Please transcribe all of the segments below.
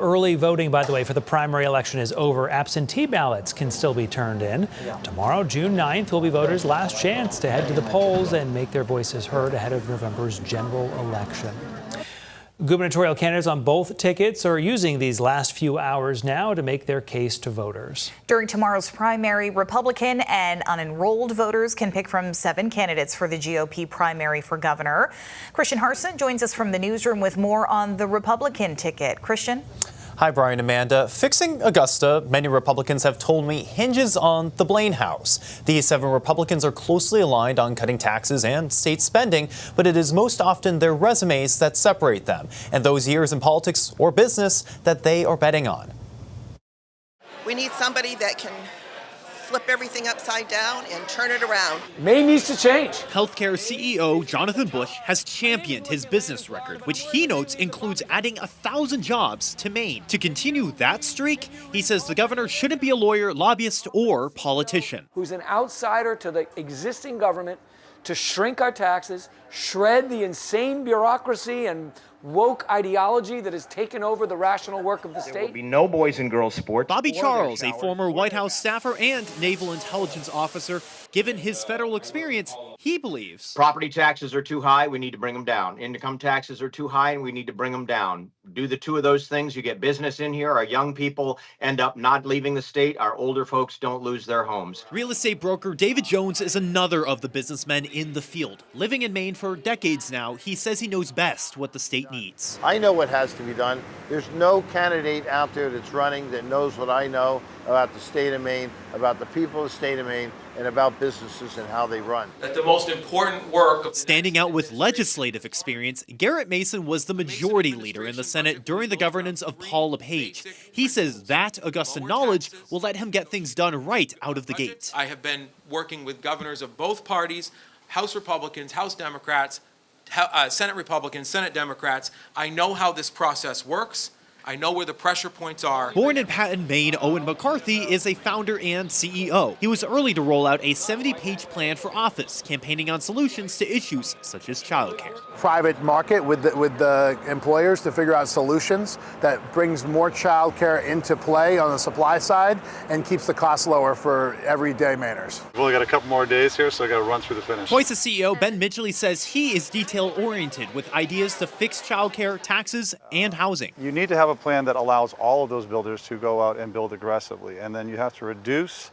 Early voting, by the way, for the primary election is over. Absentee ballots can still be turned in. Tomorrow, June 9th, will be voters' last chance to head to the polls and make their voices heard ahead of November's general election. Gubernatorial candidates on both tickets are using these last few hours now to make their case to voters. During tomorrow's primary, Republican and unenrolled voters can pick from 7 candidates for the GOP primary for governor. Christian Harson joins us from the newsroom with more on the Republican ticket. Christian? Hi, Brian, Amanda. Fixing Augusta, many Republicans have told me, hinges on the Blaine House. These 7 Republicans are closely aligned on cutting taxes and state spending, but it is most often their resumes that separate them and those years in politics or business that they are betting on. We need somebody that can flip everything upside down and turn it around. Maine needs to change. Healthcare CEO Jonathan Bush has championed his business record, which he notes includes adding 1,000 jobs to Maine. To continue that streak, he says the governor shouldn't be a lawyer, lobbyist, or politician. Who's an outsider to the existing government to shrink our taxes, shred the insane bureaucracy and woke ideology that has taken over the rational work of the state. There will be no boys and girls sports. Bobby Charles, a former White House staffer and naval intelligence officer, given his federal experience, he believes Property taxes are too high, we need to bring them down. Income taxes are too high, and we need to bring them down. Do the 2 of those things, you get business in here, our young people end up not leaving the state, our older folks don't lose their homes. Real estate broker David Jones is another of the businessmen in the field. Living in Maine for decades now, he says he knows best what the state needs. I know what has to be done. There's no candidate out there that's running that knows what I know about the state of Maine, about the people of the state of Maine, and about businesses and how they run. That the most important work of Standing out with legislative experience, Garrett Mason was the majority leader in the Senate during the governance of Paul LePage. He says that Augusta knowledge will let him get things done right out of the gate. I have been working with governors of both parties, House Republicans, House Democrats, Senate Republicans, Senate Democrats. I know how this process works. I know where the pressure points are. Born in Patton, Maine, Owen McCarthy is a founder and CEO. He was early to roll out a 70-page plan for office, campaigning on solutions to issues such as childcare. Private market with the employers to figure out solutions that brings more childcare into play on the supply side and keeps the cost lower for everyday Mainers. We've only got a couple more days here, so I got to run through the finish. Twice CEO Ben Midgley says he is detail-oriented with ideas to fix childcare, taxes, and housing. You need to have a plan that allows all of those builders to go out and build aggressively, and then you have to reduce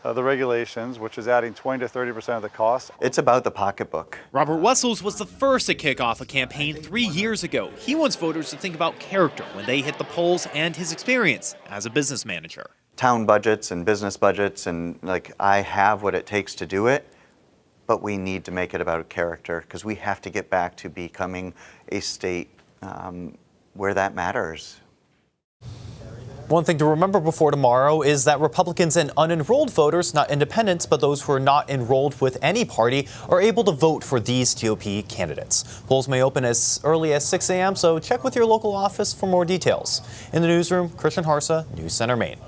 the regulations, which is adding 20 to 30% of the cost. It's about the pocketbook. Robert Wessels was the first to kick off a campaign 3 years ago. He wants voters to think about character when they hit the polls and his experience as a business manager. Town budgets and business budgets, and I have what it takes to do it, but we need to make it about character because we have to get back to becoming a state where that matters. One thing to remember before tomorrow is that Republicans and unenrolled voters, not independents, but those who are not enrolled with any party, are able to vote for these GOP candidates. Polls may open as early as 6 a.m., so check with your local office for more details. In the newsroom, Christian Harsa, News Center Maine.